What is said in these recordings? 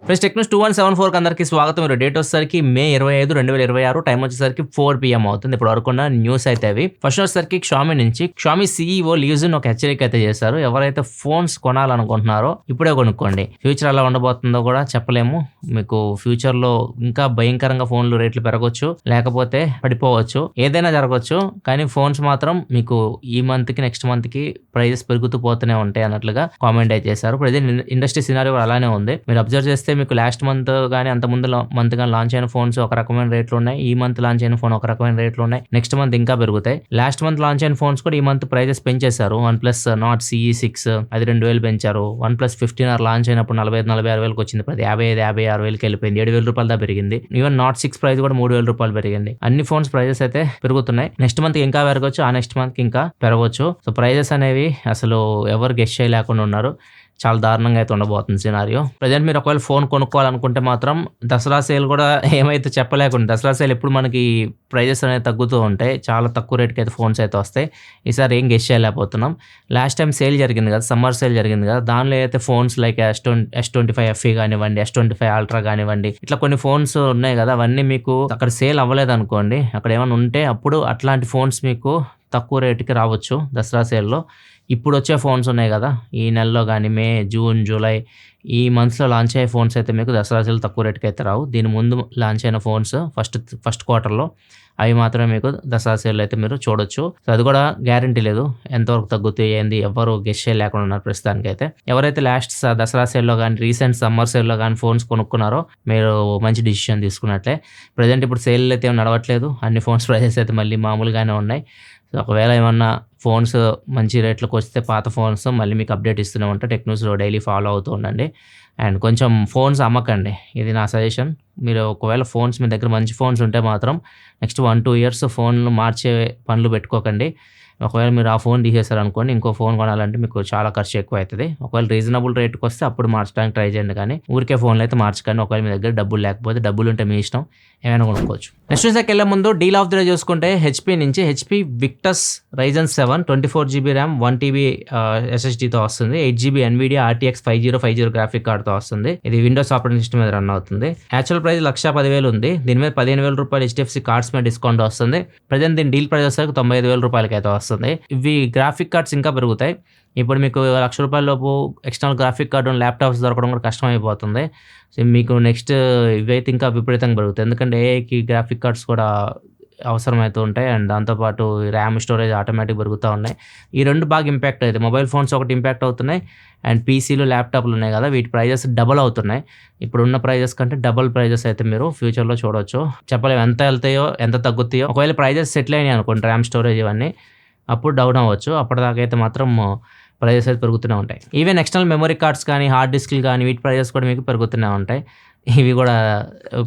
Friends tech news 2174 అందరికీ స్వాగతం. మీరు డేట్ వచ్చేసరికి మే 25, 2026, టైం వచ్చేసరికి 4 PM అవుతుంది. ఇప్పుడు వరకు ఉన్న న్యూస్ అయితే అవి. ఫస్ట్ వచ్చేసరికి Xiaomi నుంచి Xiaomi CEO లియూజిన్ ఒక హెచ్చరిక అయితే చేశారు. ఎవరైతే ఫోన్స్ కొనాలనుకుంటున్నారో ఇప్పుడే కొనుక్కోండి. ఫ్యూచర్ ఎలా ఉండబోతుందో కూడా చెప్పలేము. మీకు ఫ్యూచర్ లో ఇంకా భయంకరంగా ఫోన్లు రేట్లు పెరగొచ్చు, లేకపోతే పడిపోవచ్చు, ఏదైనా జరగవచ్చు. కానీ ఫోన్స్ మాత్రం మీకు ఈ మంత్ కి నెక్స్ట్ మంత్ కి ప్రైజెస్ పెరుగుతూ పోతూనే ఉంటాయి అన్నట్లుగా కామెంట్ అయితే చేశారు. ప్రజెంట్ ఇండస్ట్రీ సినారియో అలానే ఉంది. మీరు అబ్జర్వ్ చేస్తే మీకు లాస్ట్ మంత్ కానీ అంత ముందు మంత్ కానీ లాంచ్ అయిన ఫోన్స్ ఒక రకమైన రేట్లు ఉన్నాయి. ఈ మంత్ లాంచ్ అయిన ఫోన్ ఒక రకమైన రేట్లు ఉన్నాయి. నెక్స్ట్ మంత్ ఇంకా పెరుగుతాయి. లాస్ట్ మంత్ లాంచ్ అయిన ఫోన్స్ కూడా ఈ మంత్ ప్రైజెస్ పెంచేశారు. OnePlus Nord CE6 అది 2000 పెంచారు. OnePlus 15R లాంచ్ అయినప్పుడు 45,000 వచ్చింది. 55,000-56,000 వెళ్ళిపోయింది. 7,000 రూపాయలు దా పెరిగింది. ఈవెన్ Nord 6 ప్రైస్ కూడా 3,000 రూపాయలు పెరిగింది. అన్ని ఫోన్స్ ప్రైజెస్ అయితే పెరుగుతున్నాయి. నెక్స్ట్ మంత్ ఇంకా పెరగవచ్చు, ఆ నెక్స్ట్ మంత్ ఇంకా పెరగవచ్చు. సో ప్రైజెస్ అనేవి అసలు ఎవరు గెస్ చేయలేకుండా ఉన్నారు. చాలా దారుణంగా అయితే ఉండబోతుంది సినారియో. ప్రజెంట్ మీరు ఒకవేళ ఫోన్ కొనుక్కోవాలనుకుంటే మాత్రం దసరా సేల్ కూడా ఏమైతే చెప్పలేకుండా, దసరా సేల్ ఎప్పుడు మనకి ప్రైజెస్ అనేది తగ్గుతూ ఉంటాయి. చాలా తక్కువ రేట్కి అయితే ఫోన్స్ అయితే వస్తాయి. ఈసారి ఏం గెస్ చేయలేకపోతున్నాం. లాస్ట్ టైం సేల్ జరిగింది కదా, సమ్మర్ సేల్ జరిగింది కదా, దానిలో అయితే ఫోన్స్ లైక్ S25 FE కానివ్వండి, S25 Ultra కానివ్వండి, ఇట్లా కొన్ని ఫోన్స్ ఉన్నాయి కదా, అవన్నీ మీకు అక్కడ సేల్ అవ్వలేదు అనుకోండి, అక్కడ ఏమైనా ఉంటే అప్పుడు అట్లాంటి ఫోన్స్ మీకు తక్కువ రేటుకి రావచ్చు దసరా సేల్లో. ఇప్పుడు వచ్చే ఫోన్స్ ఉన్నాయి కదా, ఈ నెలలో కానీ మే, జూన్, జూలై ఈ మంత్స్లో లాంచ్ అయ్యే ఫోన్స్ అయితే మీకు దసరా సేల్ తక్కువ రేటుకి అయితే రావు. దీని ముందు లాంచ్ అయిన ఫోన్స్ ఫస్ట్ క్వార్టర్లో అవి మాత్రమే మీకు దసరా సేల్ అయితే మీరు చూడొచ్చు. సో అది కూడా గ్యారంటీ లేదు ఎంతవరకు తగ్గుతాయి ఏంది, ఎవరు గెస్ చేయలేకుండా ఉన్నారు ప్రస్తుతానికి అయితే. ఎవరైతే లాస్ట్ దసరా సేల్లో కానీ రీసెంట్ సమ్మర్ సేల్లో కానీ ఫోన్స్ కొనుక్కున్నారో మీరు మంచి డిసిషన్ తీసుకున్నట్లే. ప్రజెంట్ ఇప్పుడు సేల్ అయితే నడవట్లేదు, అన్ని ఫోన్స్ ప్రైజెస్ అయితే మళ్ళీ మామూలుగానే ఉన్నాయి. సో ఒకవేళ ఏమన్నా ఫోన్స్ మంచి రేట్లకు వస్తే పాత ఫోన్స్ మళ్ళీ మీకు అప్డేట్ ఇస్తూనే ఉంటా. టెక్ న్యూస్లో డైలీ ఫాలో అవుతూ ఉండండి. అండ్ కొంచెం ఫోన్స్ అమ్మకండి, ఇది నా సజెషన్. మీరు ఒకవేళ ఫోన్స్ మీ దగ్గర మంచి ఫోన్స్ ఉంటే మాత్రం నెక్స్ట్ 1-2 ఇయర్స్ ఫోన్లు మార్చే పనులు పెట్టుకోకండి. ఒకవేళ మీరు ఆ ఫోన్ తీసేశారు అనుకోండి, ఇంకో ఫోన్ కొనాలంటే మీకు చాలా ఖర్చు ఎక్కువ అవుతుంది. ఒకవేళ రీజనబుల్ రేట్కి వస్తే అప్పుడు మార్చడానికి ట్రై చేయండి, కానీ ఊరికే ఫోన్లు అయితే మార్చకండి. ఒకవేళ మీ దగ్గర డబ్బులు లేకపోతే, డబ్బులు ఉంటే మీ ఇష్టం, ఏమైనా కొనుక్కోవచ్చు. నెక్స్ట్ న్యూస్కి వెళ్ళే ముందు డీల్ ఆఫ్ ది డే చూసుకుంటే హెచ్పీ నుంచి HP Victus Ryzen 7 24GB RAM 1TB SSDతో వస్తుంది. 8GB NVIDIA RTX 5050 గ్రాఫిక్ కార్డ్తో వస్తుంది. ఇది విండోస్ ఆపరేటింగ్ సిస్టమ్ మీద రన్ అవుతుంది. యాక్చువల్ ప్రైస్ 1,10,000 ఉంది. దీని మీద 15,000 రూపాయలు HDFC కార్డ్స్ మీద డిస్కౌంట్ వస్తుంది. ప్రజెంట్ దీని డీల్ ప్రైస్ వచ్చేసరికి 95,000 రూపాయలకి అయితే వస్తుంది. ఇవి గ్రాఫిక్ కార్డ్స్ ఇంకా పెరుగుతాయి. ఇప్పుడు మీకు 1,00,000 రూపాయల లోపు ఎక్స్టర్నల్ గ్రాఫిక్ కార్డు ల్యాప్టాప్స్ దొరకడం కూడా కష్టం అయిపోతుంది. సో మీకు నెక్స్ట్ ఇవైతే ఇంకా విపరీతంగా పెరుగుతాయి, ఎందుకంటే ఏఐకి గ్రాఫిక్ కార్డ్స్ కూడా అవసరమవుతూ ఉంటాయి. అండ్ దాంతోపాటు ర్యామ్, స్టోరేజ్ ఆటోమేటిక్ పెరుగుతూ ఉన్నాయి. ఈ రెండు బాగా ఇంపాక్ట్ అవుతాయి. మొబైల్ ఫోన్స్ ఒకటి ఇంపాక్ట్ అవుతున్నాయి, అండ్ పీసీలు, ల్యాప్టాప్లు ఉన్నాయి కదా, వీటి ప్రైజెస్ డబల్ అవుతున్నాయి. ఇప్పుడు ఉన్న ప్రైజెస్ కంటే డబల్ ప్రైజెస్ అయితే మీరు ఫ్యూచర్లో చూడవచ్చు. చెప్పలేము ఎంత వెళ్తాయో, ఎంత తగ్గుతాయో. ఒకవేళ ప్రైజెస్ సెటిల్ అయినాయి అనుకోండి, ర్యామ్, స్టోరేజ్ ఇవన్నీ, అప్పుడు డౌన్ అవ్వచ్చు. అప్పటిదాకా అయితే మాత్రం ప్రైజెస్ అయితే పెరుగుతూనే ఉంటాయి. ఈవెన్ ఎక్స్టర్నల్ మెమరీ కార్డ్స్ కానీ, హార్డ్ డిస్క్లు కానీ, వీటి ప్రైజెస్ కూడా మీకు పెరుగుతూనే ఉంటాయి. ఇవి కూడా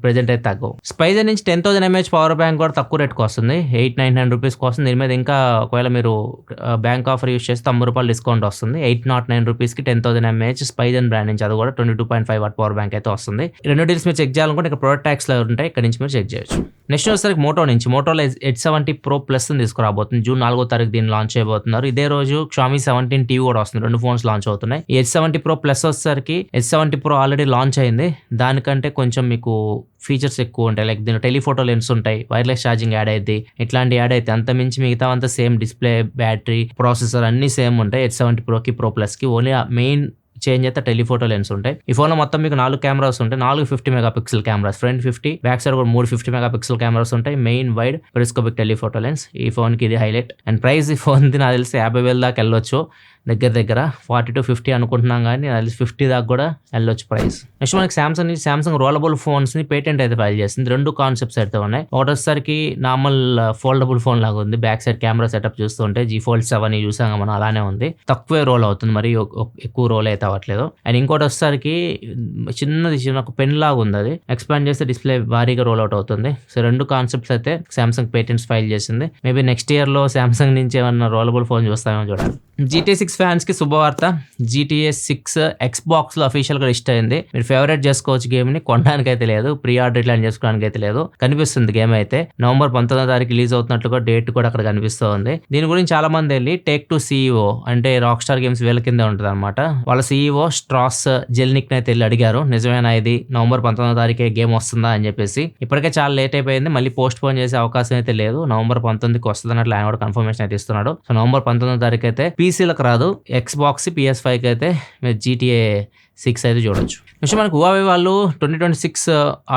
ప్రెజెంట్ అయితే తగ్గవు. స్పైజర్ నుంచి 10,000 mAh పవర్ బ్యాంక్ కూడా తక్కువ రేట్కి వస్తుంది. 899 రూపీస్కి వస్తుంది. దీని మీద ఇంకా ఒకవేళ మీరు బ్యాంక్ ఆఫర్ యూస్ చేస్తే 90 రూపాయలు డిస్కౌంట్ వస్తుంది. 809 రూపీస్కి 10,000 mAh స్పైజర్ బ్రాండ్ నుంచి, అది కూడా 22.5 వాట్ పవర్ బ్యాంక్ అయితే వస్తుంది. రెండు డీల్స్ మీరు చెక్ చేయాలనుకుంటే ఇక్కడ ప్రొడక్ట్ ట్యాక్స్లో ఉంటాయి, ఇక్కడ నుంచి మీరు చెక్ చేయొచ్చు. నెక్స్ట్ వచ్చేసరికి మోటో నుంచి మోటోలో H70 Pro Plus తీసుకురాబోతుంది. జూన్ 4వ తారీఖు దీన్ని లాంచ్ చేయబోతున్నారు. ఇదే రోజు Xiaomi 17 TV కూడా వస్తుంది. రెండు ఫోన్స్ లాంచ్ అవుతున్నాయి. ఈ H70 Pro Plus వచ్చేసరికి H70 Pro ఆల్రెడీ లాంచ్ అయింది. దానికంటే కొంచెం మీకు ఫీచర్స్ ఎక్కువ ఉంటాయి. లైక్ దీని టెలిఫోటో లెన్స్ ఉంటాయి, వైర్లెస్ ఛార్జింగ్ యాడ్ అయింది, ఇట్లాంటి యాడ్ అయితే అంత మించి మిగతా అంతా సేమ్. డిస్ప్లే, బ్యాటరీ, ప్రాసెసర్ అన్ని సేమ్ ఉంటాయి H70 Proకి, Pro Plusకి. ఓన్లీ మెయిన్ చేంజ్ అయితే టెలిఫోటో లెన్స్ ఉంటాయి. ఈ ఫోన్లో మొత్తం మీకు 4 కెమెరాస్ ఉంటాయి. 4 50 megapixel cameras, front 50, back side కూడా 3 50 మెగాపిక్సెల్ కెమెరాస్ ఉంటాయి. Main wide periscopic telephoto lens. ఈ ఫోన్కి ఇది హైలైట్. అండ్ ప్రైస్ ఈ ఫోన్ది నాకు తెలిసి 50,000 దాకా వెళ్ళొచ్చు. దగ్గర 40-50 అనుకుంటున్నాం, కానీ అది 50 దాకా కూడా వెళ్ళొచ్చు ప్రైస్. నెక్స్ట్ మనకి సామ్సంగ్ రోలబుల్ ఫోన్స్ ని పేటెంట్ అయితే ఫైల్ చేసింది. రెండు కాన్సెప్ట్స్ అయితే ఉన్నాయి. ఒకటోసరికి నార్మల్ ఫోల్డబుల్ ఫోన్ లాగా ఉంది. బ్యాక్ సైడ్ కెమెరా సెటప్ చూస్తుంటే G Fold 7 చూసాం మనం, అలానే ఉంది. తక్కువే రోల్ అవుతుంది, మరి ఎక్కువ రోల్ అయితే అవ్వట్లేదు. అండ్ ఇంకోటి వచ్చేసరికి చిన్నది పెన్ లాగా ఉంది. అది ఎక్స్పాండ్ చేస్తే డిస్ప్లే భారీగా రోల్ అవుట్ అవుతుంది. సో రెండు కాన్సెప్ట్స్ అయితే సామ్సంగ్ పేటెంట్స్ ఫైల్ చేసింది. మేబీ నెక్స్ట్ ఇయర్ లో సామ్సంగ్ నుంచి ఏమన్నా రోలబుల్ ఫోన్ చూస్తామేమో చూడాలి. GTA 6 ఫ్యాన్స్ కి శుభవార్త. GTA 6 Xbox లో అఫీషియల్ గా లిస్ట్ అయింది. మీరు ఫేవరెట్ చేసుకోవచ్చు గేమ్ ని, కొనడానికి అయితే లేదు, ప్రీ ఆర్డర్ ఇట్లా చేసుకోవడానికి అయితే లేదు. కనిపిస్తుంది గేమ్ అయితే నవంబర్ 19వ తారీఖు రిలీజ్ అవుతున్నట్లుగా డేట్ కూడా అక్కడ కనిపిస్తుంది. దీని గురించి చాలా మంది వెళ్ళి టేక్ టు CEO అంటే రాక్ స్టార్ గేమ్స్ వీళ్ళ కింద ఉంటుంది అనమాట. వాళ్ళ CEO స్ట్రాస్ జెల్నిక్ అయితే వెళ్ళి అడిగారు, నిజమేనా ఇది నవంబర్ 19వ తారీఖే గేమ్ వస్తుందా అని చెప్పేసి. ఇప్పటికే చాలా లేట్ అయిపోయింది, మళ్ళీ పోస్ట్ పోన్ చేసే అవకాశం అయితే లేదు. నవంబర్ 19కి వస్తుంది అన్నట్లు ఆయన కూడా కన్ఫర్మేషన్ అయితే ఇస్తున్నాడు. సో నవంబర్ 19వ తారీఖు అయితే పీసీలకు రాదు, Xbox PS5 కి అయితే మీరు GTA 6 అయితే చూడొచ్చు. నెక్స్ట్ మనకు హువావే వాళ్ళు 2026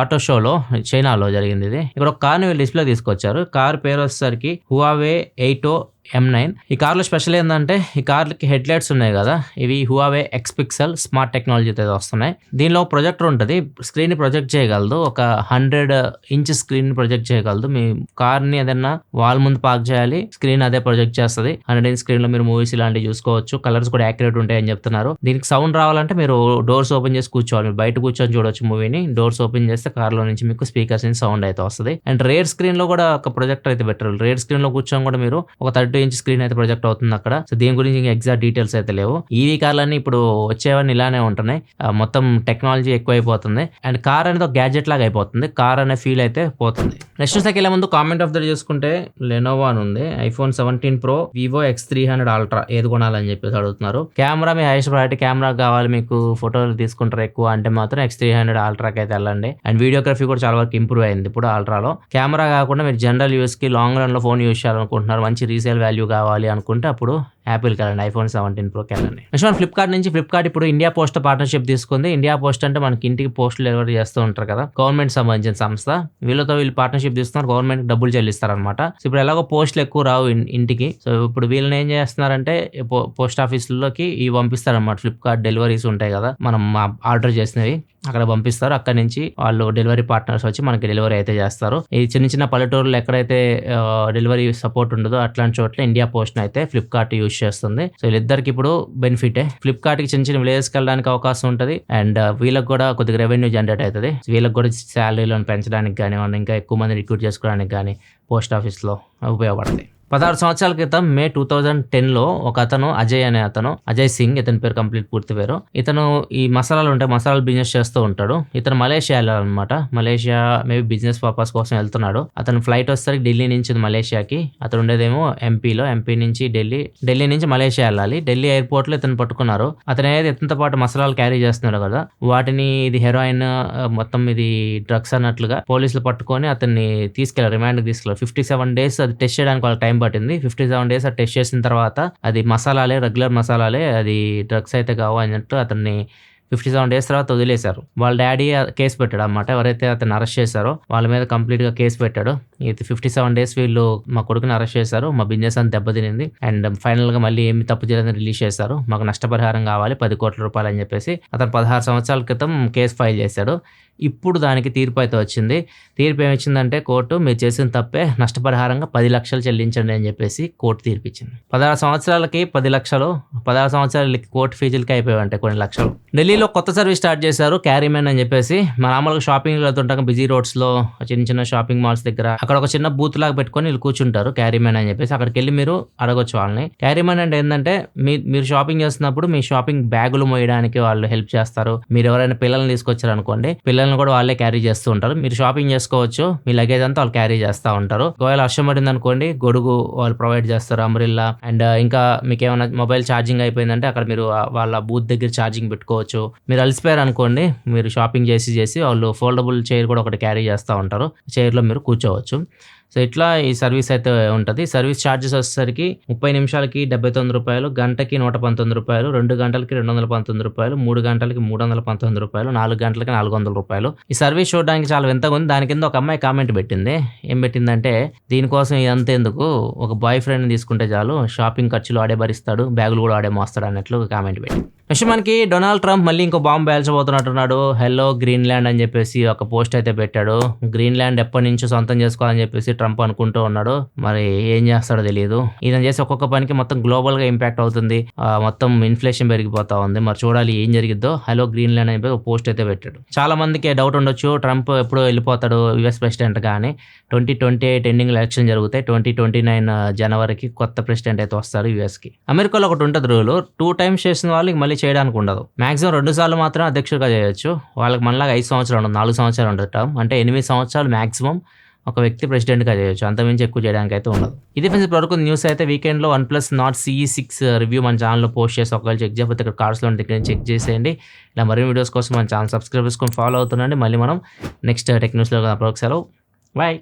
ఆటో షోలో చైనాలో జరిగింది ఇది. ఇక్కడ ఒక కార్ని వీళ్ళు డిస్ప్లే తీసుకొచ్చారు. కార్ పేరు వచ్చేసరికి హువావే 8 M9. ఈ కార్లో స్పెషల్ ఏంటంటే ఈ కార్లకి హెడ్ లైట్స్ ఉన్నాయి కదా, ఇవి హువావే ఎక్స్ పిక్సెల్ స్మార్ట్ టెక్నాలజీతో వస్తున్నాయి. దీనిలో ప్రొజెక్టర్ ఉంటుంది, స్క్రీన్ ప్రొజెక్ట్ చేయగలదు. ఒక 100 ఇంచ్ స్క్రీన్ ప్రొజెక్ట్ చేయగలదు. మీ కార్ని ఏదైనా వాల్ ముందు పార్క్ చేయాలి, స్క్రీన్ అదే ప్రొజెక్ట్ చేస్తుంది. 100 ఇంచ్ స్క్రీన్ లో మీరు మూవీస్ ఇలాంటివి చూసుకోవచ్చు. కలర్స్ కూడా యాక్యురేట్ ఉంటాయని చెప్తున్నారు. దీనికి సౌండ్ రావాలంటే మీరు డోర్స్ ఓపెన్ చేసి కూర్చోవాలి. మీరు బయట కూర్చొని చూడొచ్చు మూవీని. డోర్స్ ఓపెన్ చేస్తే కార్లో నుంచి మీకు స్పీకర్స్ నుంచి సౌండ్ అయితే వస్తుంది. అండ్ రేర్ స్క్రీన్ లో కూడా ఒక ప్రొజెక్టర్ అయితే పెట్టారు. రేర్ స్క్రీన్ లో కూర్చొని కూడా మీరు ఒక 32 ఇంచ్ స్క్రీన్ అయితే ప్రొజెక్ట్ అవుతుంది అక్కడ. సో దీని గురించి ఇంకా ఎగ్జాక్ట్ డీటెయిల్స్ అయితే లేవు. ఈవీ కార్లన్నీ ఇప్పుడు వచ్చేవన్నీ ఇలానే ఉంటున్నాయి, మొత్తం టెక్నాలజీ ఎక్కువైపోతుంది. అండ్ కార్ అనేది ఒక గ్యాడ్జెట్ లాగా అయిపోతుంది. కార్ అనే ఫీల్ అయితే పోతుంది. నెక్స్ట్ సెకండ్ ముందు కామెంట్ ఆఫ్ ద చూసుకుంటే లెనోవో అని ఉంది. iPhone 17 Pro, Vivo X300 Ultra ఏది కొనాలని చెప్పేసి అడుగుతున్నారు. కెమెరా మీ హైయెస్ట్ ప్రయారిటీ కెమెరా కావాలి, మీకు ఫోటోలు తీసుకుంటారు ఎక్కువ అంటే మాత్రం X300 Ultraకి అయితే వెళ్ళండి. అండ్ వీడియోగ్రఫీ కూడా చాలా వరకు ఇంప్రూవ్ అయింది ఇప్పుడు అల్ట్రాలో. కెమెరా కాకుండా మీరు జనరల్ యూస్ కి లాంగ్ రన్ లో ఫోన్ యూస్ చేయాలనుకుంటున్నారు, మంచి రీసేల్ వాల్యూ కావాలి అనుకుంటే అప్పుడు యాపిల్కి వెళ్ళండి, iPhone 17 Proకి వెళ్ళండి. నెక్స్ట్ మన ఫ్లిప్కార్ట్ నుంచి, ఫ్లిప్కార్ట్ ఇప్పుడు ఇండియా పోస్ట్ పార్ట్నర్షిప్ తీసుకుంది. ఇండియా పోస్ట్ అంటే మనకి ఇంటికి పోస్టులు డెలివరీ చేస్తూ ఉంటారు కదా, గవర్నమెంట్ సంబంధించిన సంస్థ. వీళ్ళు పార్ట్నర్షిప్ తీసుకున్నారు, గవర్నమెంట్ డబ్బులు చెల్లిస్తారు అనమాట. సో ఇప్పుడు ఎలాగో పోస్టులు ఎక్కువ రావు ఇంటికి. సో ఇప్పుడు వీళ్ళని ఏం చేస్తున్నారంటే పోస్ట్ ఆఫీసుల్లోకి ఇవి పంపిస్తారనమాట. ఫ్లిప్కార్ట్ డెలివరీస్ ఉంటాయి కదా, మనం ఆర్డర్ చేసినవి అక్కడ పంపిస్తారు. అక్కడ నుంచి వాళ్ళు డెలివరీ పార్ట్నర్స్ వచ్చి మనకి డెలివరీ అయితే చేస్తారు. ఈ చిన్న చిన్న పల్లెటూరులో ఎక్కడైతే డెలివరీ సపోర్ట్ ఉండదో అట్లాంటి చోట్ల ఇండియా పోస్ట్ అయితే ఫ్లిప్కార్ట్ యూజ్ చేస్తుంది. సో వీళ్ళిద్దరికి ఇప్పుడు బెనిఫిటే. ఫ్లిప్కార్ట్ కి చిన్న చిన్న విలేజ్కి వెళ్ళడానికి అవకాశం ఉంటుంది. అండ్ వీళ్ళకి కూడా కొద్దిగా రెవెన్యూ జనరేట్ అవుతుంది. వీళ్ళకి కూడా శాలరీలను పెంచడానికి కానివ్వండి, ఇంకా ఎక్కువ మంది రిక్రూట్ చేసుకోవడానికి కానీ పోస్ట్ ఆఫీస్లో ఉపయోగపడతాయి. 16 సంవత్సరాల క్రితం మే 2010లో ఒక అతను అజయ్ సింగ్, ఇతని పేరు కంప్లీట్ పూర్తి పేరు. ఇతను ఈ మసాలాలు బిజినెస్ చేస్తూ ఉంటాడు. ఇతను మలేషియా వెళ్ళాలన్నమాట. మలేషియా మేబీ బిజినెస్ పర్పస్ కోసం వెళ్తున్నాడు. అతను ఫ్లైట్ వచ్చేసరికి ఢిల్లీ నుంచి మలేషియాకి. అతను ఉండేదేమో ఎంపీ నుంచి ఢిల్లీ నుంచి మలేషియా వెళ్ళాలి. ఢిల్లీ ఎయిర్పోర్ట్ లో ఇతను పట్టుకున్నారు. అతను ఏదైతే ఇతనితో పాటు మసాలాలు క్యారీ చేస్తున్నాడు కదా, వాటిని ఇది హెరాయిన్ మొత్తం ఇది డ్రగ్స్ అన్నట్లుగా పోలీసులు పట్టుకొని అతన్ని రిమాండ్కి తీసుకెళ్లారు. 57 days అది టెస్ట్ చేయడానికి వాళ్ళకి టైం పట్టింది. 57 days అది టెస్ట్ చేసిన తర్వాత అది రెగ్యులర్ మసాలాలే, అది డ్రగ్స్ అయితే కావు అన్నట్టు అతన్ని 57 days తర్వాత వదిలేశారు. వాళ్ళ డాడీ కేసు పెట్టాడు అన్నమాట. ఎవరైతే అతన్ని అరెస్ట్ చేశారో వాళ్ళ మీద కంప్లీట్ గా కేసు పెట్టాడు. ఇది 57 days వీళ్ళు మా కొడుకుని అరెస్ట్ చేశారు, మా బిజినెస్ అంతా దెబ్బతినింది, అండ్ ఫైనల్ గా మళ్ళీ ఏమి తప్పు చేయలేదని రిలీజ్ చేశారు, మాకు నష్టపరిహారం కావాలి 10 కోట్ల రూపాయలు అని చెప్పేసి అతను 16 సంవత్సరాల క్రితం కేసు ఫైల్ చేశాడు. ఇప్పుడు దానికి తీర్పు అయితే వచ్చింది. తీర్పు ఏమిచ్చిందంటే కోర్టు, మీరు చేసిన తప్పే, నష్టపరిహారంగా 10 లక్షలు చెల్లించండి అని చెప్పేసి కోర్టు తీర్పు ఇచ్చింది. 16 సంవత్సరాలకి 10 లక్షలు, 16 సంవత్సరాలకి కోర్టు ఫీజులకి అయిపోయాయంటే కొన్ని లక్షలు. ఢిల్లీలో కొత్త సర్వీస్ స్టార్ట్ చేశారు, క్యారీమెన్ అని చెప్పేసి. మామూలుగా షాపింగ్ వెళ్తుంటాం బిజీ రోడ్స్ లో, చిన్న షాపింగ్ మాల్స్ దగ్గర అక్కడ ఒక చిన్న బూత్ లాగా పెట్టుకొని వీళ్ళు కూర్చుంటారు, క్యారీమెన్ అని చెప్పేసి. అక్కడికి వెళ్ళి మీరు అడగొచ్చు వాళ్ళని. క్యారీమెన్ అంటే ఏంటంటే మీరు షాపింగ్ చేస్తున్నప్పుడు మీ షాపింగ్ బ్యాగులు మోయడానికి వాళ్ళు హెల్ప్ చేస్తారు. మీరు ఎవరైనా పిల్లల్ని తీసుకొచ్చారు అనుకోండి, పిల్లల్ని కూడా వాళ్ళే క్యారీ చేస్తూ ఉంటారు. మీరు షాపింగ్ చేసుకోవచ్చు, మీ లగేజ్ అంతా వాళ్ళు క్యారీ చేస్తూ ఉంటారు. ఒకవేళ వర్షం పడింది అనుకోండి, గొడుగు వాళ్ళు ప్రొవైడ్ చేస్తారు, అంబ్రిల్లా. అండ్ ఇంకా మీకు ఏమైనా మొబైల్ ఛార్జింగ్ అయిపోయిందంటే అక్కడ మీరు వాళ్ళ బూత్ దగ్గర ఛార్జింగ్ పెట్టుకోవచ్చు. మీరు అలసిపోయారు అనుకోండి, మీరు షాపింగ్ చేసి వాళ్ళు ఫోల్డబుల్ చైర్ కూడా ఒకటి క్యారీ చేస్తూ ఉంటారు, చైర్లో మీరు కూర్చోవచ్చు. సో ఇట్లా ఈ సర్వీస్ అయితే ఉంటుంది. సర్వీస్ ఛార్జెస్ వచ్చేసరికి 30 నిమిషాలకి 79 రూపాయలు, గంటకి 119 రూపాయలు, 2 గంటలకి 219 రూపాయలు, 3 గంటలకి 319 రూపాయలు, 4 గంటలకి 400 రూపాయలు. ఈ సర్వీస్ చూడడానికి చాలా వింతగా ఉంది. దాని కింద ఒక అమ్మాయి కామెంట్ పెట్టింది. ఏం పెట్టిందంటే, దీనికోసం ఇదంతా ఎందుకు, ఒక బాయ్ ఫ్రెండ్ తీసుకుంటే చాలు, షాపింగ్ ఖర్చులు ఆడే భరిస్తాడు, బ్యాగులు కూడా ఆడే మోస్తాడు అన్నట్లు కామెంట్ పెట్టింది. నెక్స్ట్ మనకి డొనాల్డ్ ట్రంప్ మళ్ళీ ఇంకో బాంబు పేల్చబోతున్నట్టున్నాడు. హెల్లో గ్రీన్లాండ్ అని చెప్పేసి ఒక పోస్ట్ అయితే పెట్టాడు. గ్రీన్లాండ్ ఎప్పటి నుంచో సొంతం చేసుకోవాలని చెప్పేసి ట్రంప్ అనుకుంటూ ఉన్నాడు. మరి ఏం చేస్తాడో తెలియదు. ఈయన చేసి ఒక్కొక్క పనికి మొత్తం గ్లోబల్ గా ఇంపాక్ట్ అవుతుంది. మొత్తం ఇన్ఫ్లేషన్ పెరిగిపోతా ఉంది. మరి చూడాలి ఏం జరిగిద్దో. హలో గ్రీన్ ల్యాండ్ అని ఒక పోస్ట్ అయితే పెట్టాడు. చాలా మందికి డౌట్ ఉండొచ్చు, ట్రంప్ ఎప్పుడు వెళ్ళిపోతాడు యుఎస్ ప్రెసిడెంట్ గా అని. 2028 ఎండింగ్ ఎలక్షన్ జరుగుతాయి. 2029 జనవరికి కొత్త ప్రెసిడెంట్ అయితే వస్తాడు యుఎస్ కి. అమెరికాలో ఒకటి ఉంటుంది రూల్, 2 times చేసిన వాళ్ళకి మళ్ళీ చేయడానికి ఉండదు. మాక్సిమం 2 సార్లు మాత్రం అధ్యక్షుడిగా చేయొచ్చు. వాళ్ళకి మనలాగా 5 సంవత్సరాలు ఉండదు, 4 సంవత్సరాలు ఉంటుంది టర్మ్. అంటే 8 సంవత్సరాలు మాక్సిమం ఒక వ్యక్తి ప్రెసిడెంట్గా చేయొచ్చు. అంతమించి ఎక్కువ చేయడానికి అయితే ఉండదు. ఇది ఫ్రెండ్స్ ఇప్పటివరకు న్యూస్ అయితే. వీకెండ్లో OnePlus Nord CE6 రివ్యూ మన ఛానల్లో పోస్ట్ చేసి ఒకవేళ చెక్ చేయకపోతే ఇక్కడ కార్డ్స్లో దగ్గర చెక్ చేసేయండి. ఇలా మరిన్ని వీడియోస్ కోసం మన ఛానల్ సబ్స్క్రైబ్ చేసుకొని ఫాలో అవుతుండండి. మళ్ళీ మనం నెక్స్ట్ టెక్ న్యూస్లో సెలవు. బాయ్.